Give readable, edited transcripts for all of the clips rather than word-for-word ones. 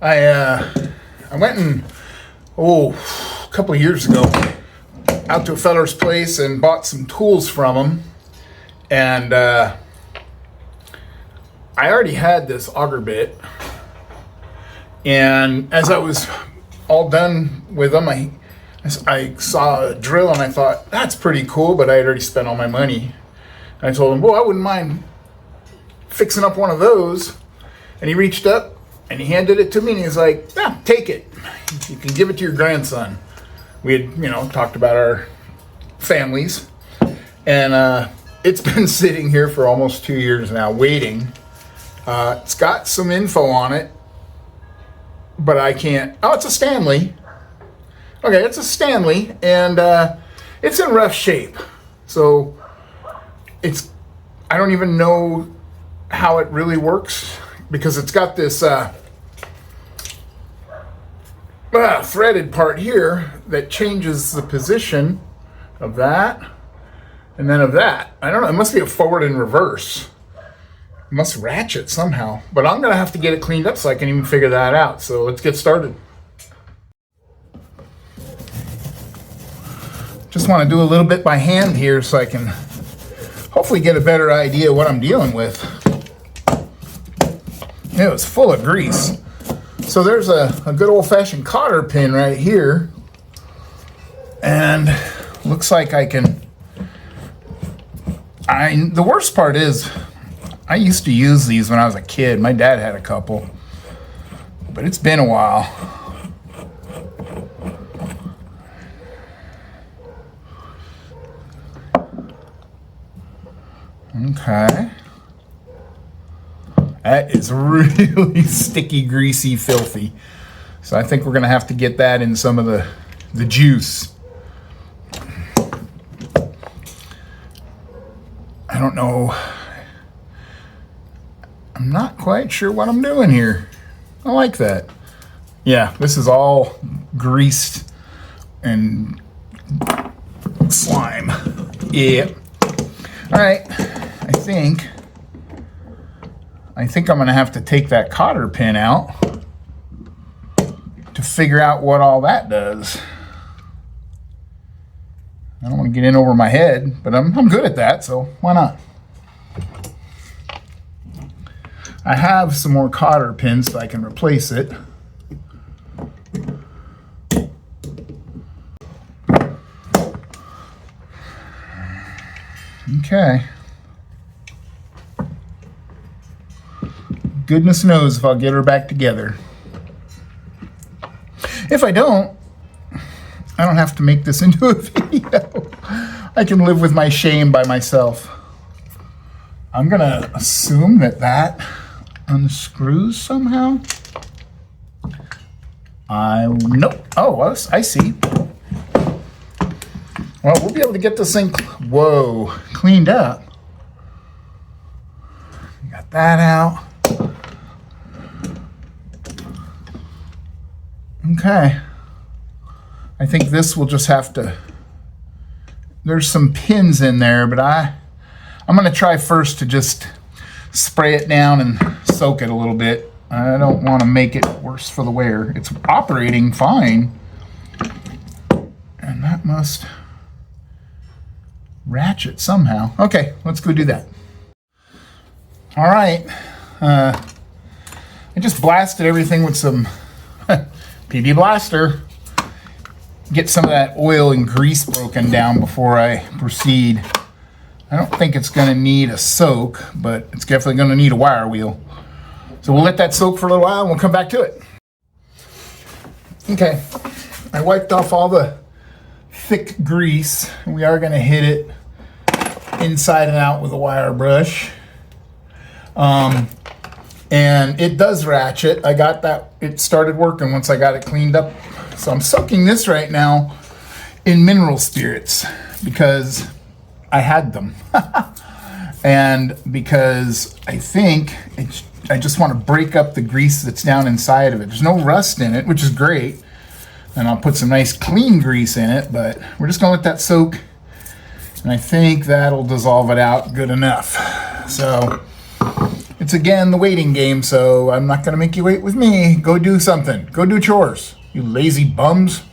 I went and a couple of years ago out to a feller's place and bought some tools from him, and I already had this auger bit, and as I was all done with them, I saw a drill and I thought, that's pretty cool, but I had already spent all my money. And I told him, well, I wouldn't mind fixing up one of those. And he reached up and he handed it to me and he was like, yeah, take it. You can give it to your grandson. We had, talked about our families. And it's been sitting here for almost 2 years now, waiting. It's got some info on it, but I can't. Oh, it's a Stanley. Okay, it's a Stanley, and it's in rough shape. So I don't even know how it really works, because it's got this threaded part here that changes the position of that and then of that. I don't know, it must be a forward and reverse. It must ratchet somehow, but I'm gonna have to get it cleaned up so I can even figure that out. So let's get started. Just want to do a little bit by hand here so I can hopefully get a better idea of what I'm dealing with. It was full of grease. So there's a good old-fashioned cotter pin right here. And looks like the worst part is, I used to use these when I was a kid. My dad had a couple. But it's been a while. Okay. That is really sticky, greasy, filthy. So I think we're going to have to get that in some of the juice. I don't know. I'm not quite sure what I'm doing here. I like that. Yeah, this is all greased and slime. Yeah. All right. I think I'm going to have to take that cotter pin out to figure out what all that does. I don't want to get in over my head, but I'm good at that, so why not? I have some more cotter pins so I can replace it. Okay. Goodness knows if I'll get her back together. If I don't have to make this into a video. I can live with my shame by myself. I'm gonna assume that unscrews somehow. Nope. Oh, well, I see. Well, we'll be able to get this thing, cleaned up. Got that out. Okay. I think this will just have to, there's some pins in there, but I'm going to try first to just spray it down and soak it a little bit. I don't want to make it worse for the wear. It's operating fine. And that must ratchet somehow. Okay, let's go do that. All right. I just blasted everything with some PB Blaster. Get some of that oil and grease broken down before I proceed. I don't think it's going to need a soak, but it's definitely going to need a wire wheel. So we'll let that soak for a little while and we'll come back to it. Okay, I wiped off all the thick grease. We are going to hit it inside and out with a wire brush. And it does ratchet. I got that, it started working once I got it cleaned up. So I'm soaking this right now in mineral spirits because I had them. And because I think I just want to break up the grease that's down inside of it. There's no rust in it, which is great. And I'll put some nice clean grease in it, but we're just gonna let that soak. And I think that'll dissolve it out good enough. So it's again the waiting game, so I'm not going to make you wait with me. Go do something. Go do chores, you lazy bums.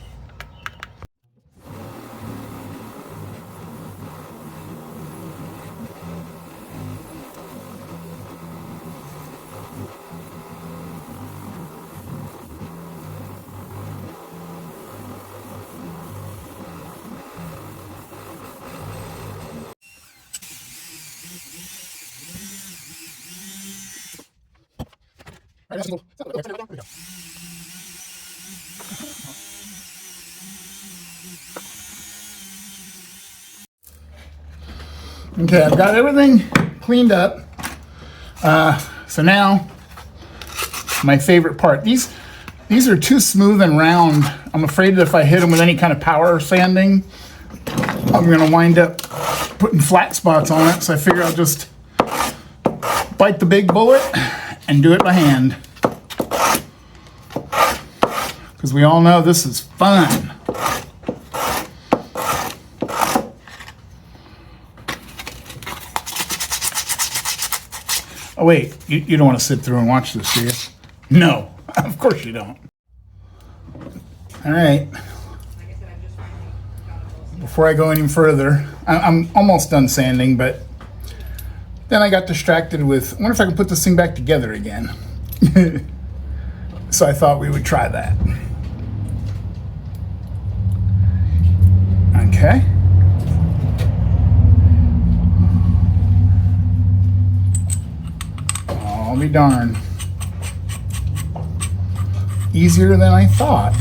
Okay, I've got everything cleaned up. So now, my favorite part. These are too smooth and round. I'm afraid that if I hit them with any kind of power sanding, I'm going to wind up putting flat spots on it. So I figure I'll just bite the big bullet and do it by hand. Because we all know this is fun. Oh wait, you don't want to sit through and watch this, do you? No, of course you don't. All right. Before I go any further, I'm almost done sanding, but then I got distracted with, I wonder if I can put this thing back together again. So I thought we would try that. Okay. I'll be darned. Easier than I thought.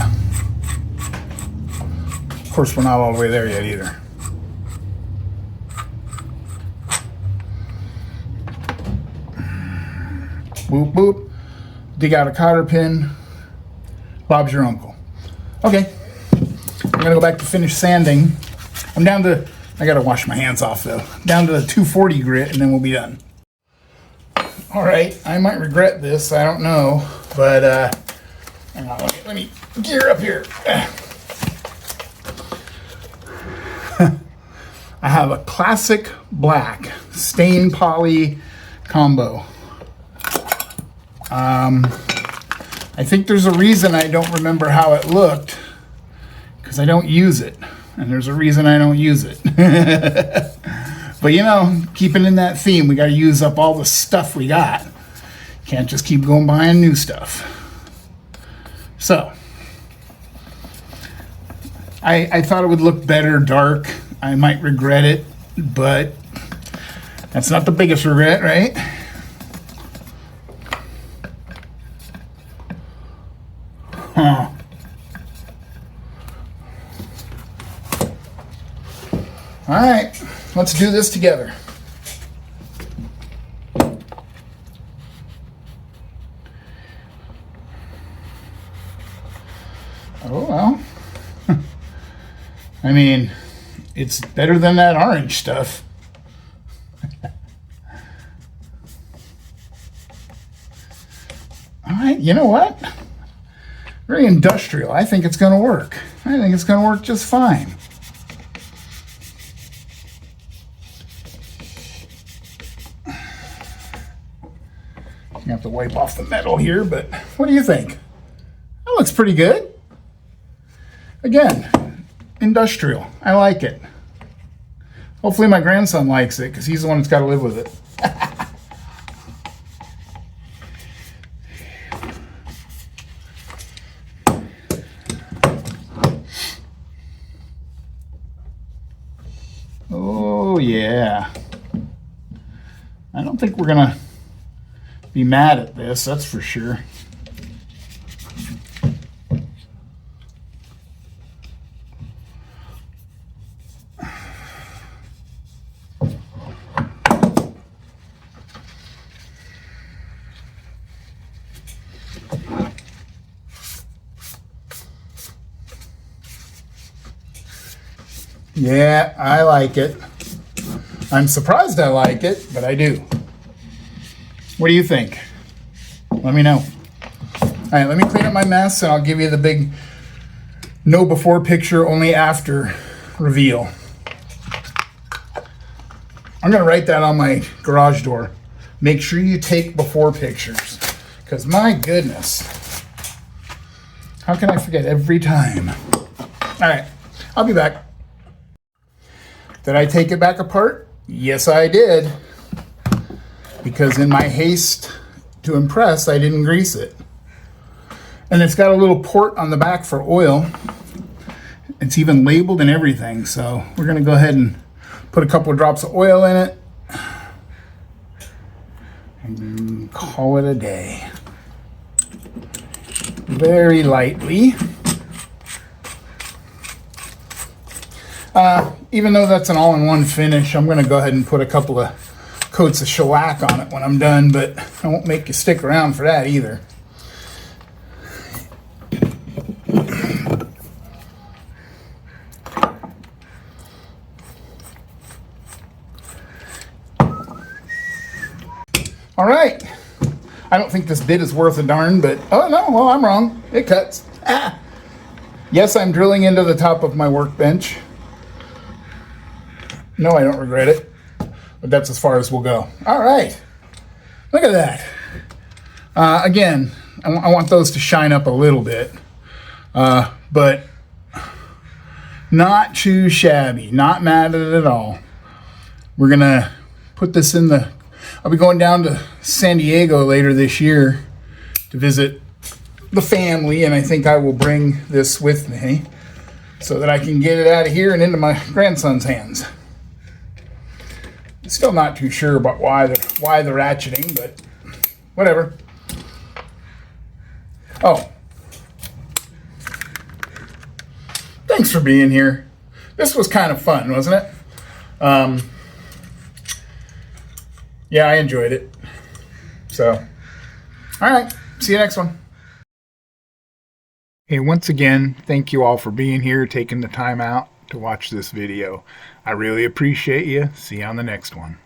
Of course, we're not all the way there yet either. Boop, boop. Dig out a cotter pin. Bob's your uncle. Okay. I'm going to go back to finish sanding. I'm down to, I got to wash my hands off though. Down to the 240 grit and then we'll be done. All right, I might regret this, I don't know, but hang on, let me gear up here. I have a classic black stain poly combo. I think there's a reason I don't remember how it looked, because I don't use it, and there's a reason I don't use it. But you know, keeping in that theme, we got to use up all the stuff we got. Can't just keep going buying new stuff. So, I thought it would look better dark. I might regret it, but that's not the biggest regret, right? Huh. All right. Let's do this together. Oh, well. I mean, it's better than that orange stuff. All right, you know what? Very industrial. I think it's going to work. I think it's going to work just fine. You have to wipe off the metal here, but what do you think? That looks pretty good. Again, industrial. I like it. Hopefully my grandson likes it because he's the one that's got to live with it. Oh yeah. I don't think we're gonna be mad at this, that's for sure. Yeah, I like it. I'm surprised I like it, but I do. What do you think? Let me know. All right, let me clean up my mess and I'll give you the big no before picture, only after reveal. I'm gonna write that on my garage door. make sure you take before pictures. Because my goodness, how can I forget every time? All right, I'll be back. Did I take it back apart? Yes, I did. Because in my haste to impress, I didn't grease it. And it's got a little port on the back for oil. It's even labeled and everything. So we're going to go ahead and put a couple of drops of oil in it and call it a day. Very lightly. Even though that's an all-in-one finish, I'm going to go ahead and put a couple of coats of shellac on it when I'm done, but I won't make you stick around for that either. All right. I don't think this bit is worth a darn, but oh no, well, I'm wrong. It cuts. Ah. Yes, I'm drilling into the top of my workbench. No, I don't regret it, but that's as far as we'll go. All right. Look at that. Again, I want those to shine up a little bit, but not too shabby. Not mad at it at all. We're going to put this in the... I'll be going down to San Diego later this year to visit the family, and I think I will bring this with me so that I can get it out of here and into my grandson's hands. Still not too sure about why the ratcheting, but whatever. Oh, thanks for being here. This was kind of fun, wasn't it? Yeah, I enjoyed it. So, all right, see you next one. Hey, once again, thank you all for being here, taking the time out to watch this video. I really appreciate you. See you on the next one.